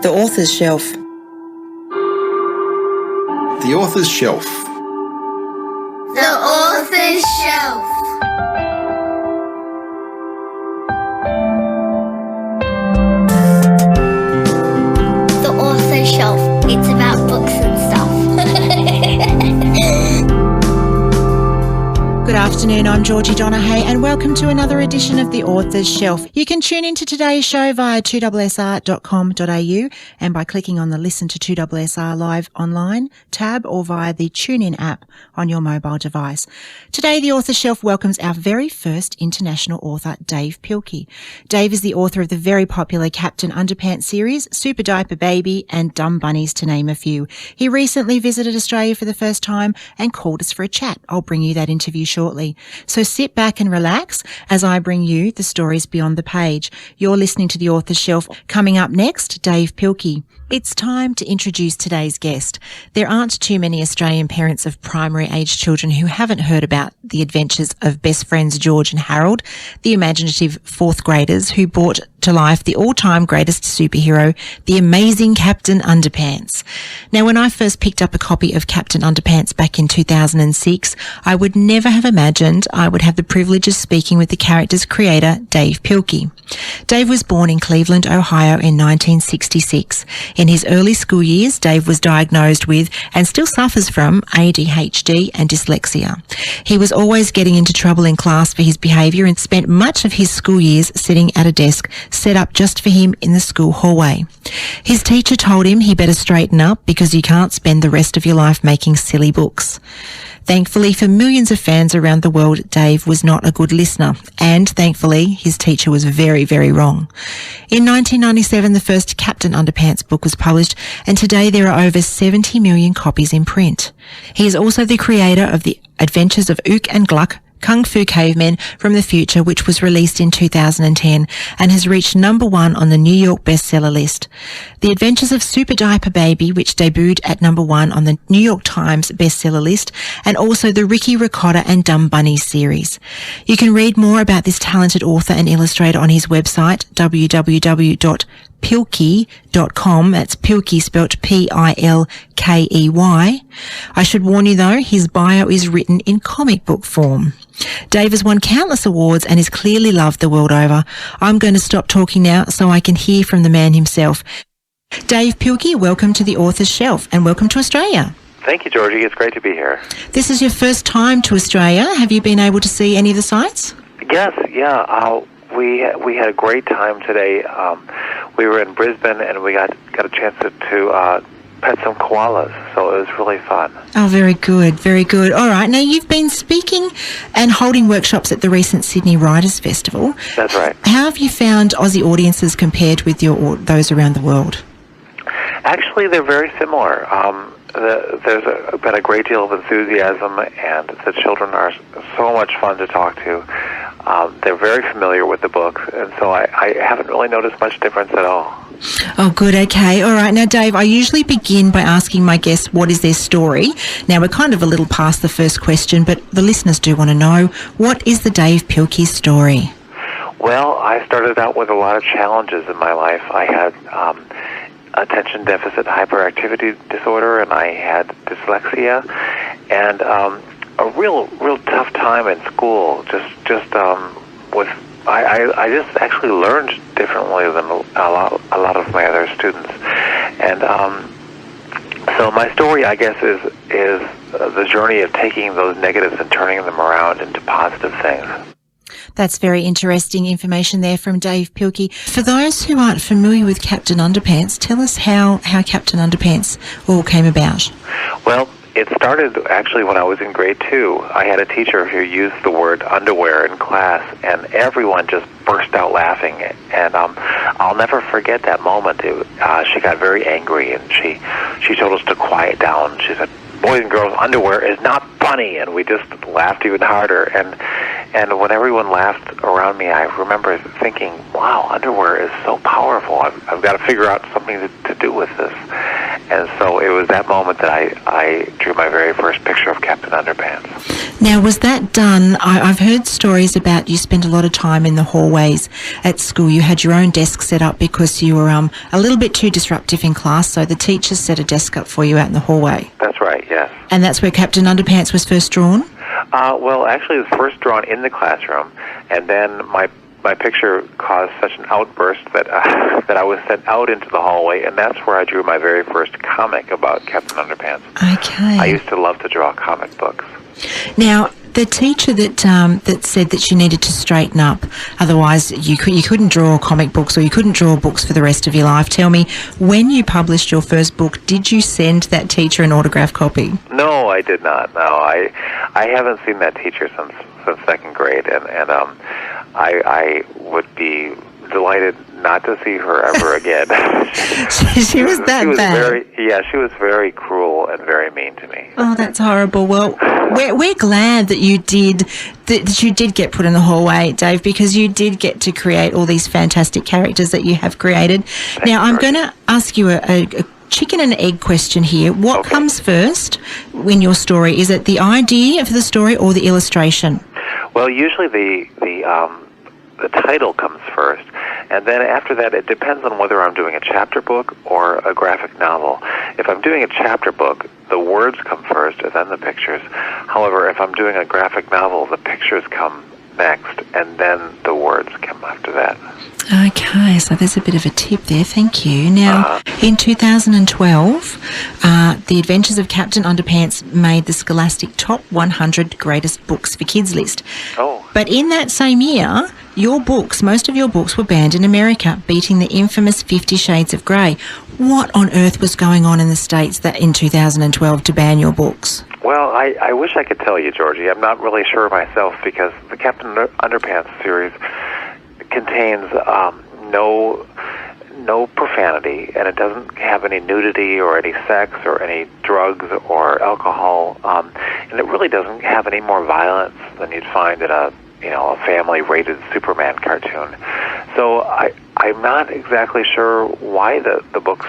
The Author's Shelf. The Author's Shelf. The Author's Shelf. The Author's Shelf. It's about books and stuff. Good afternoon, I'm Georgie Donaghy and welcome to another edition of The Author's Shelf. You can tune into today's show via 2ssr.com.au and by clicking on the Listen to 2SR Live online tab or via the TuneIn app on your mobile device. Today, The Author's Shelf welcomes our very first international author, Dav Pilkey. Dave is the author of the very popular Captain Underpants series, Super Diaper Baby and Dumb Bunnies, to name a few. He recently visited Australia for the first time and called us for a chat. I'll bring you that interview shortly. So sit back and relax as I bring you the stories beyond the page. You're listening to The Author's Shelf. Coming up next, Dav Pilkey. It's time to introduce today's guest. There aren't too many Australian parents of primary age children who haven't heard about the adventures of best friends George and Harold, the imaginative fourth graders who brought to life the all-time greatest superhero, the amazing Captain Underpants. Now, when I first picked up a copy of Captain Underpants back in 2006, I would never have imagined I would have the privilege of speaking with the character's creator, Dav Pilkey. Dave was born in Cleveland, Ohio in 1966. In his early school years, Dave was diagnosed with and still suffers from ADHD and dyslexia. He was always getting into trouble in class for his behaviour and spent much of his school years sitting at a desk set up just for him in the school hallway. His teacher told him he better straighten up because you can't spend the rest of your life making silly books. Thankfully for millions of fans around the world, Dave was not a good listener, and thankfully his teacher was very, very wrong. In 1997, the first Captain Underpants book was published, and today there are over 70 million copies in print. He is also the creator of The Adventures of Ook and Gluck, Kung Fu Cavemen from the Future, which was released in 2010 and has reached number 1 on the New York bestseller list. The Adventures of Super Diaper Baby, which debuted at number 1 on the New York Times bestseller list, and also the Ricky Ricotta and Dumb Bunnies series. You can read more about this talented author and illustrator on his website, www.pilkey.com. That's Pilkey spelt Pilkey. I should warn you though, his bio is written in comic book form. Dave has won countless awards and is clearly loved the world over. I'm going to stop talking now so I can hear from the man himself. Dav Pilkey, welcome to The Author's Shelf and welcome to Australia. Thank you, Georgie. It's great to be here. This is your first time to Australia. Have you been able to see any of the sights? Yes, yeah. We had a great time today. We were in Brisbane and we got a chance to pet some koalas, so it was really fun. Oh, very good, very good. All right, now you've been speaking and holding workshops at the recent Sydney Writers' Festival. That's right. How have you found Aussie audiences compared with those around the world? Actually, they're very similar. There's been a great deal of enthusiasm, and the children are so much fun to talk to. They're very familiar with the books, and so I haven't really noticed much difference at all. Oh, good. Okay. All right. Now, Dave, I usually begin by asking my guests what is their story. Now, we're kind of a little past the first question, but the listeners do want to know, what is the Dav Pilkey story? Well, I started out with a lot of challenges in my life. I had attention deficit hyperactivity disorder, and I had dyslexia, and a real tough time in school. I just actually learned differently than a lot of my other students, and so my story, I guess, is the journey of taking those negatives and turning them around into positive things. That's very interesting information there from Dav Pilkey. For those who aren't familiar with Captain Underpants, tell us how Captain Underpants all came about. Well, it started actually when I was in grade 2. I had a teacher who used the word underwear in class, and everyone just burst out laughing. And I'll never forget that moment. She got very angry, and she told us to quiet down. She said, "Boys and girls, underwear is not funny," and we just laughed even harder. And when everyone laughed around me, I remember thinking, wow, underwear is so powerful. I've got to figure out something to do with this. And so it was that moment that I drew my very first picture of Captain Underpants. Now, was that done? I've heard stories about you spent a lot of time in the hallways at school. You had your own desk set up because you were a little bit too disruptive in class, so the teachers set a desk up for you out in the hallway. That's right, yes. And that's where Captain Underpants was first drawn? Well, actually, it was first drawn in the classroom, and then my picture caused such an outburst that that I was sent out into the hallway, and that's where I drew my very first comic about Captain Underpants. Okay. I used to love to draw comic books. Now, the teacher that said that you needed to straighten up, otherwise you couldn't draw comic books or you couldn't draw books for the rest of your life. Tell me, when you published your first book, did you send that teacher an autograph copy? No, I did not. No, I haven't seen that teacher since second grade, and I would be delighted not to see her ever again. she was that bad. She was very cruel and very mean to me. Oh, that's horrible. Well, we're glad that you did get put in the hallway, Dave, because you did get to create all these fantastic characters that you have created. Now, I'm going to ask you a chicken and egg question here. What comes first in your story? Is it the idea for the story or the illustration? Well, usually the title comes first, and then after that it depends on whether I'm doing a chapter book or a graphic novel. If I'm doing a chapter book, the words come first and then the pictures. However, if I'm doing a graphic novel, the pictures come next and then the words come after that. Okay, so there's a bit of a tip there. Thank you. Now, in 2012, The Adventures of Captain Underpants made the Scholastic Top 100 Greatest Books for Kids list. Oh. But in that same year, most of your books were banned in America, beating the infamous 50 Shades of Grey. What on earth was going on in the States that in 2012 to ban your books? Well, I wish I could tell you, Georgie. I'm not really sure myself because the Captain Underpants series contains no profanity, and it doesn't have any nudity or any sex or any drugs or alcohol, and it really doesn't have any more violence than you'd find in a family-rated Superman cartoon. So I'm not exactly sure why the books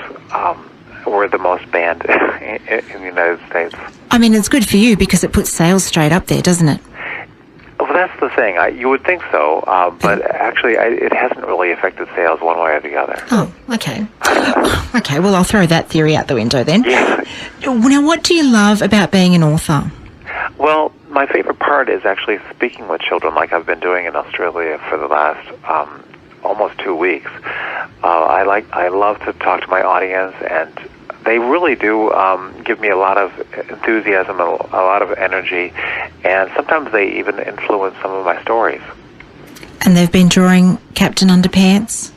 were the most banned in the United States. I mean, it's good for you because it puts sales straight up there, doesn't it? Well, that's the thing. You would think so, but actually it hasn't really affected sales one way or the other. Oh, okay. Okay, well, I'll throw that theory out the window then. Yeah. Now, what do you love about being an author? Well, my favorite part is actually speaking with children like I've been doing in Australia for the last almost 2 weeks. I love to talk to my audience, and they really do give me a lot of enthusiasm, a lot of energy, and sometimes they even influence some of my stories. And they've been drawing Captain Underpants?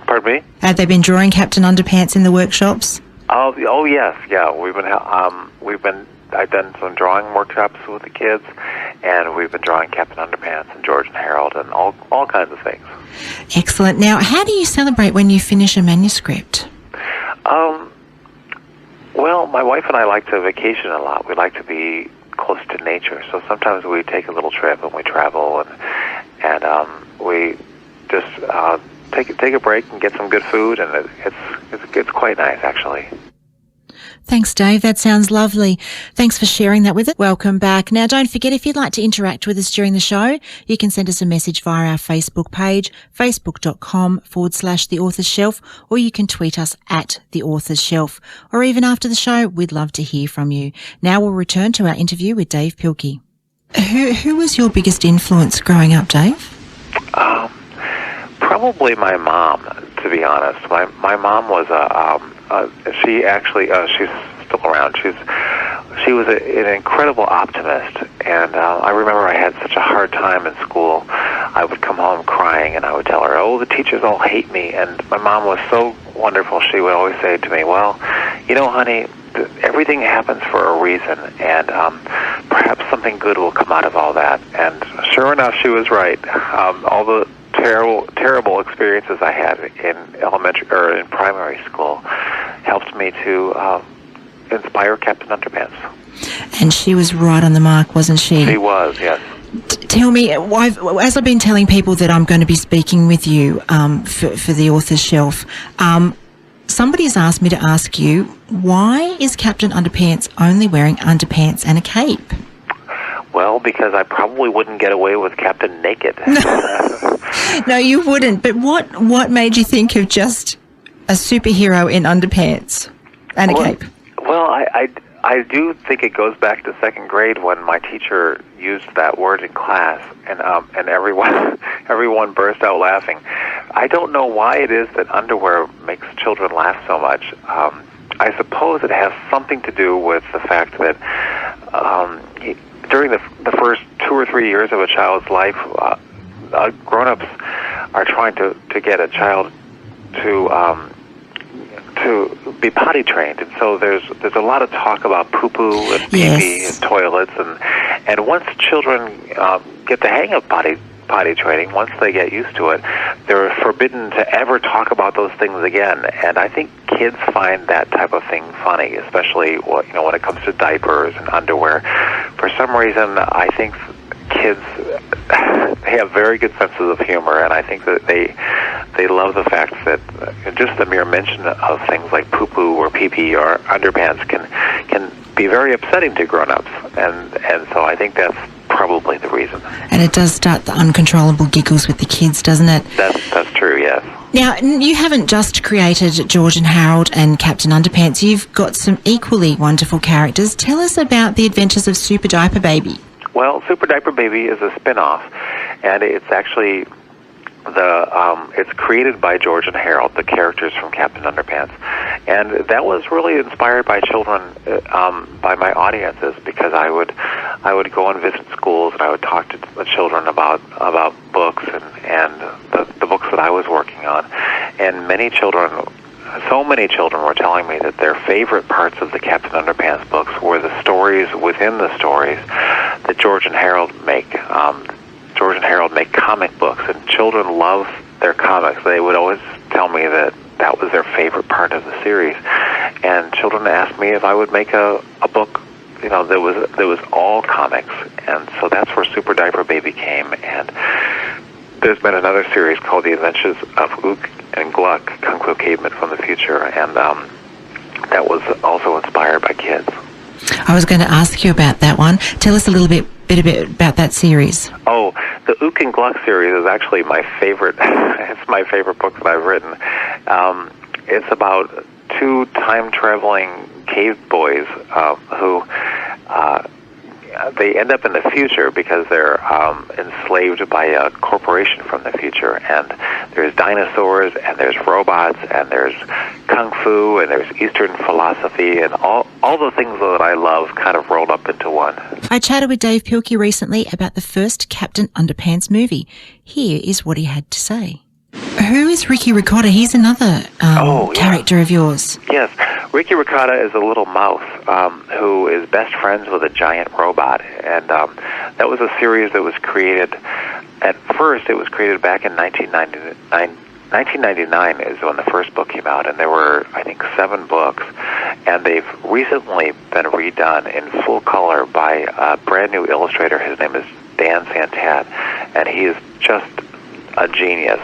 Pardon me? Have they been drawing Captain Underpants in the workshops? Oh yes, yeah. I've done some drawing workshops with the kids, and we've been drawing Captain Underpants and George and Harold and all kinds of things. Excellent. Now, how do you celebrate when you finish a manuscript? Well, my wife and I like to vacation a lot. We like to be close to nature, so sometimes we take a little trip and we travel, and we just take a break and get some good food, and it's quite nice, actually. Thanks, Dave. That sounds lovely. Thanks for sharing that with us. Welcome back. Now, don't forget, if you'd like to interact with us during the show, you can send us a message via our Facebook page, facebook.com/The Author's Shelf, or you can tweet us at The Author's Shelf. Or even after the show, we'd love to hear from you. Now we'll return to our interview with Dav Pilkey. Who was your biggest influence growing up, Dave? Probably my mom, to be honest. My mom was she's still around. She was an incredible optimist, and I remember I had such a hard time in school. I would come home crying, and I would tell her, "Oh, the teachers all hate me." And my mom was so wonderful. She would always say to me, "Well, honey, everything happens for a reason, and perhaps something good will come out of all that." And sure enough, she was right. All the terrible experiences I had in elementary or in primary school helped me to inspire Captain Underpants. And she was right on the mark, wasn't she? She was, yes. Tell me, as I've been telling people that I'm going to be speaking with you for the Author's Shelf, somebody's asked me to ask you, why is Captain Underpants only wearing underpants and a cape? Well, because I probably wouldn't get away with Captain Naked. No, you wouldn't. But what made you think of just a superhero in underpants and a cape? Well, I do think it goes back to second grade when my teacher used that word in class, and everyone burst out laughing. I don't know why it is that underwear makes children laugh so much. I suppose it has something to do with the fact that during the first 2 or 3 years of a child's life, grown-ups are trying to get a child to be potty trained, and so there's a lot of talk about poo-poo and pee-pee and toilets, and once children get the hang of potty training, once they get used to it, they're forbidden to ever talk about those things again. And I think kids find that type of thing funny, especially when it comes to diapers and underwear. For some reason, I think kids they have very good senses of humor, and I think that they love the fact that just the mere mention of things like poo-poo or pee-pee or underpants can be very upsetting to grown-ups, and so I think that's probably the reason. And it does start the uncontrollable giggles with the kids, doesn't it? That's true, yes. Now, you haven't just created George and Harold and Captain Underpants. You've got some equally wonderful characters. Tell us about the adventures of Super Diaper Baby. Well, Super Diaper Baby is a spin-off, and it's actually it's created by George and Harold, the characters from Captain Underpants, and that was really inspired by children, by my audiences, because I would go and visit schools, and I would talk to the children about books and the books that I was working on, and so many children were telling me that their favorite parts of the Captain Underpants books were the stories within the stories that George and Harold make. George and Harold make comic books, and children love their comics. They would always tell me that was their favorite part of the series. And children asked me if I would make a book, that was all comics. And so that's where Super Diaper Baby came. And there's been another series called The Adventures of Ook and Gluck, Kung Fu Cavemen from the Future, and that was also inspired by kids. I was going to ask you about that one. Tell us a little bit about that series. Oh, the Ook and Gluck series is actually my favorite. It's my favorite book that I've written. It's about two time-traveling cave boys who they end up in the future because they're enslaved by a corporation from the future. And there's dinosaurs, and there's robots, and there's kung fu, and there's Eastern philosophy, and all the things that I love kind of rolled up into one. I chatted with Dav Pilkey recently about the first Captain Underpants movie. Here is what he had to say. Who is Ricky Ricotta? He's another character of yours. Yes. Ricky Ricotta is a little mouse who is best friends with a giant robot. And that was a series that was created, at first it was created back in 1999. 1999 is when the first book came out, and there were, I think, 7 books. And they've recently been redone in full color by a brand new illustrator. His name is Dan Santat, and he is just a genius.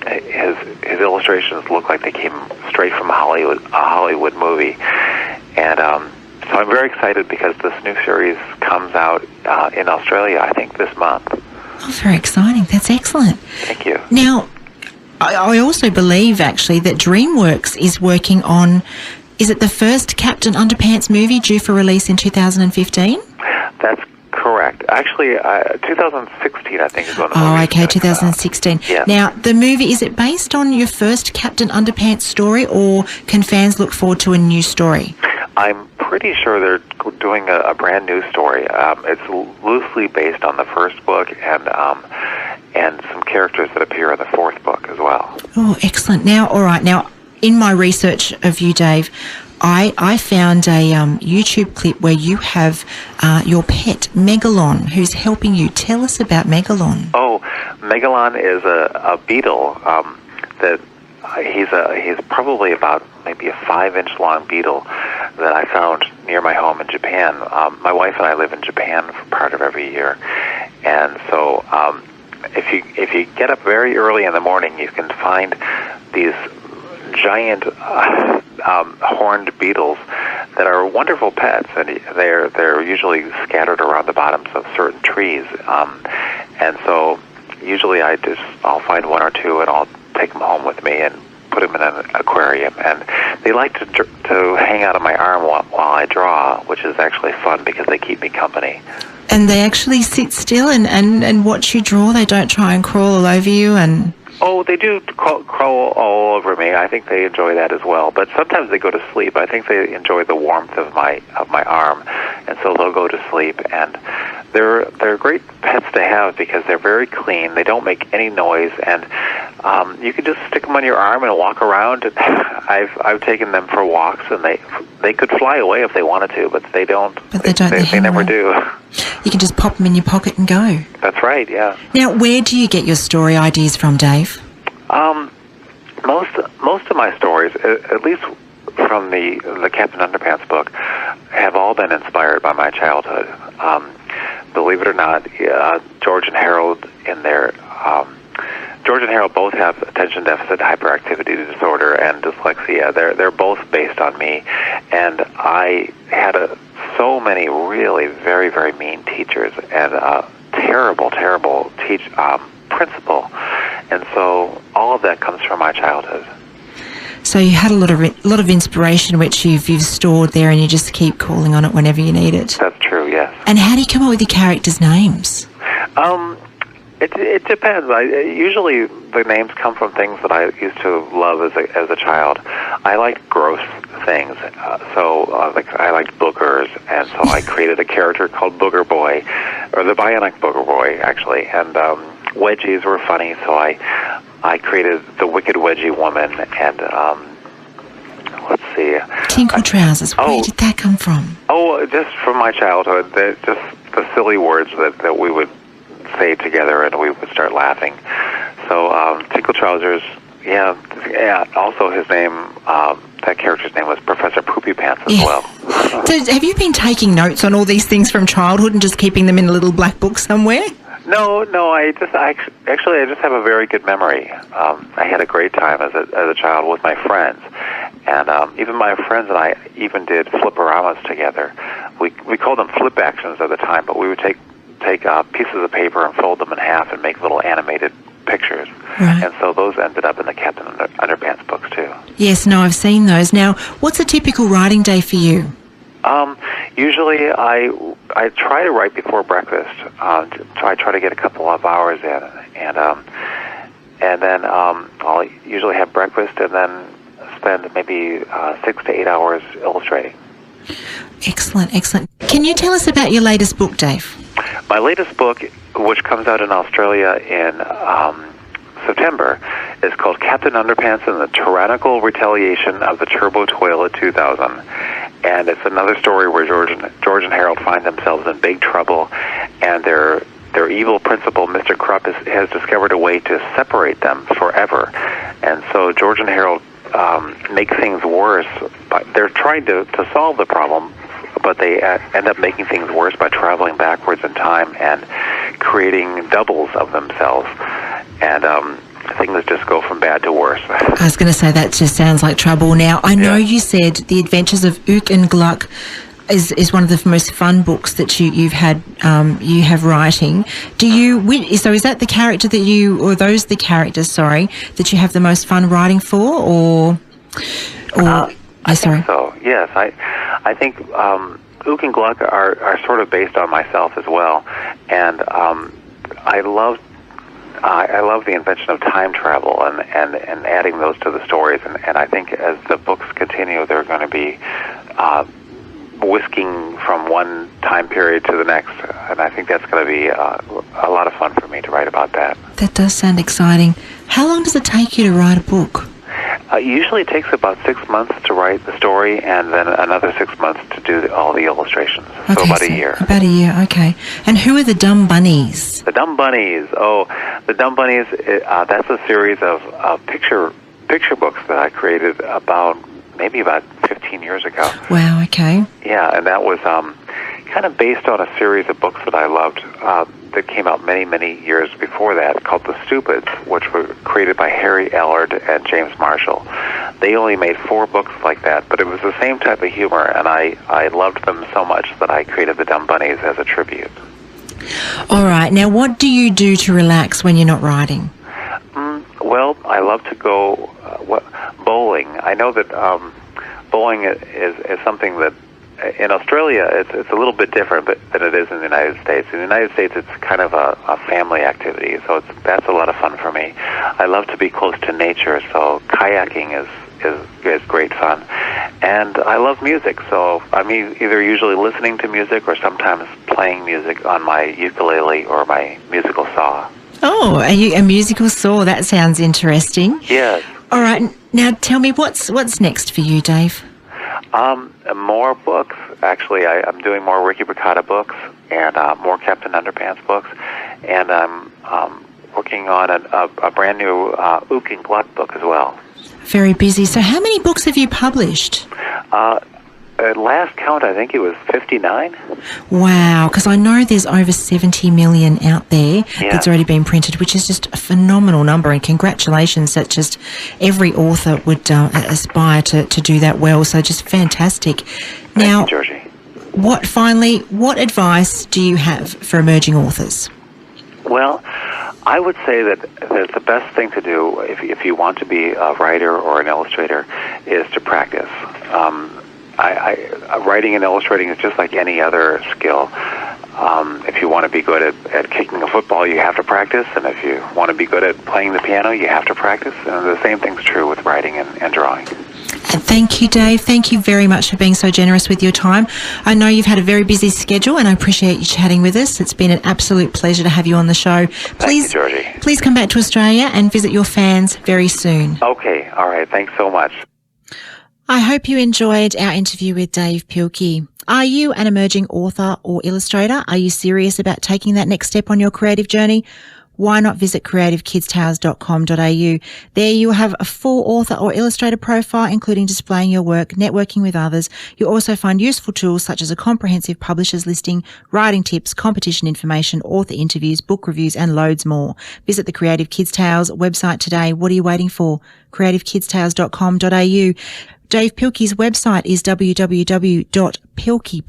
His illustrations look like they came straight from a Hollywood movie, and so I'm very excited because this new series comes out in Australia, I think, this month. Oh, very exciting! That's excellent. Thank you. Now, I also believe actually that DreamWorks is working on. Is it the first Captain Underpants movie due for release in 2015? That's correct. Actually, 2016, I think, is when the movie. Oh, okay, 2016. Yeah. Now, the movie, is it based on your first Captain Underpants story, or can fans look forward to a new story? I'm pretty sure they're doing a brand new story. It's loosely based on the first book, and some characters that appear in the fourth book as well. Oh, excellent. Now, all right. Now, in my research of you, Dave, I found a YouTube clip where you have your pet, Megalon, who's helping you. Tell us about Megalon. Oh, Megalon is a beetle that he's probably about maybe a 5-inch long beetle that I found near my home in Japan. My wife and I live in Japan for part of every year, and so if you get up very early in the morning, you can find these giant horned beetles that are wonderful pets, and they're usually scattered around the bottoms of certain trees. And so usually I'll find one or two and I'll take them home with me and put them in an aquarium. And they like to hang out on my arm while I draw, which is actually fun because they keep me company. And they actually sit still and watch you draw? They don't try and crawl all over you and... Oh, they do crawl all over me. I think they enjoy that as well. But sometimes they go to sleep. I think they enjoy the warmth of my arm, and so they'll go to sleep. And they're great pets to have because they're very clean. They don't make any noise, and you can just stick them on your arm and walk around. And I've taken them for walks, and they could fly away if they wanted to, but they don't. But they don't. They never do. You can just pop them in your pocket and go. That's right. Yeah. Now, where do you get your story ideas from, Dave? Most of my stories, at least from the Captain Underpants book, have all been inspired by my childhood. Believe it or not, George and Harold George and Harold both have attention deficit hyperactivity disorder and dyslexia. They're both based on me, and I had so many really very, very mean teachers and terrible principal, and so all of that comes from my childhood. So you had a lot of inspiration which you've stored there, and you just keep calling on it whenever you need it. That's true, yes. And how do you come up with your characters' names? It depends. Usually the names come from things that I used to love as a child. I liked gross things, I liked boogers, and so I created a character called Booger Boy, or the Bionic Booger Boy, actually. And wedgies were funny, so I created the Wicked Wedgie Woman, and let's see. Tinkle Trousers. Where did that come from? Oh, just from my childhood. Just the silly words that we would say together, and we would start laughing. So Tinkle Trousers, yeah. Also, his name, that character's name was Professor Poopy Pants as well. So, have you been taking notes on all these things from childhood and just keeping them in a little black book somewhere? No. I just have a very good memory. I had a great time as a child with my friends, and even my friends and I even did flip-oramas together. We called them flip actions at the time, but we would take pieces of paper and fold them in half and make little animated pictures. Right. And so those ended up in the Captain Underpants books too. Yes, no, I've seen those. Now, what's a typical writing day for you? Usually I try to write before breakfast. I try to get a couple of hours in, and then I'll usually have breakfast and then spend maybe 6 to 8 hours illustrating. Excellent. Can you tell us about your latest book, Dave? My latest book, which comes out in Australia in September, is called Captain Underpants and the Tyrannical Retaliation of the Turbo Toilet 2000. And it's another story where George and Harold find themselves in big trouble, and their evil principal, Mr. Krupp, has discovered a way to separate them forever. And so George and Harold make things worse. They're trying to solve the problem, but they end up making things worse by traveling backwards in time and creating doubles of themselves. And things just go from bad to worse. I was going to say, that just sounds like trouble. Now, I know you said The Adventures of Ook and Gluck is one of the most fun books that you have writing. So is that the character that the characters that you have the most fun writing for, or I think so. Yes, I think Ook and Gluck are sort of based on myself as well, and I love the invention of time travel and adding those to the stories, and I think as the books continue, they're going to be whisking from one time period to the next, and I think that's going to be a lot of fun for me to write about that. That does sound exciting. How long does it take you to write a book? Usually it takes about 6 months to write the story, and then another 6 months to do all the illustrations. Okay, so about a year. About a year, okay. And who are the Dumb Bunnies? The Dumb Bunnies. Oh, the Dumb Bunnies, that's a series of picture books that I created maybe about 15 years ago. Wow, okay. Yeah, and that was kind of based on a series of books that I loved that came out many, many years before that, called The Stupids, which were created by Harry Allard and James Marshall. they only made 4 books like that, but it was the same type of humor, and I loved them so much that I created the Dumb Bunnies as a tribute. All right. Now, what do you do to relax when you're not writing? Well, I love to go bowling. I know that bowling is something that in Australia it's a little bit different than it is in the United States. In the United States, it's kind of a family activity, so that's a lot of fun for me. I love to be close to nature, so kayaking is great fun. And I love music, so I'm either usually listening to music or sometimes playing music on my ukulele or my musical saw. Oh, a musical saw. That sounds interesting. Yes. All right. Now tell me, what's next for you, Dave? More books. Actually, I'm doing more Ricky Briccata books and more Captain Underpants books. And I'm working on a brand new Ook and Gluck book as well. Very busy. So how many books have you published? At last count, I think it was 59. Wow, because I know there's over 70 million out there that's already been printed, which is just a phenomenal number, and congratulations that just every author would aspire to do that well, so just fantastic. Now, Thank you, Georgie. What advice do you have for emerging authors? Well, I would say that the best thing to do if you want to be a writer or an illustrator is to practice. Writing and illustrating is just like any other skill. If you want to be good at kicking a football, you have to practice, and if you want to be good at playing the piano, you have to practice. And the same thing's true with writing and drawing. And thank you, Dave. Thank you very much for being so generous with your time. I know you've had a very busy schedule, and I appreciate you chatting with us. It's been an absolute pleasure to have you on the show. Thank you, Georgie. Please come back to Australia and visit your fans very soon. Okay. All right. Thanks so much. I hope you enjoyed our interview with Dav Pilkey. Are you an emerging author or illustrator? Are you serious about taking that next step on your creative journey? Why not visit creativekidstales.com.au? There you'll have a full author or illustrator profile, including displaying your work, networking with others. You'll also find useful tools such as a comprehensive publishers listing, writing tips, competition information, author interviews, book reviews, and loads more. Visit the Creative Kids Tales website today. What are you waiting for? creativekidstales.com.au. Dav Pilkey's website is www.pilkey, Pilkey,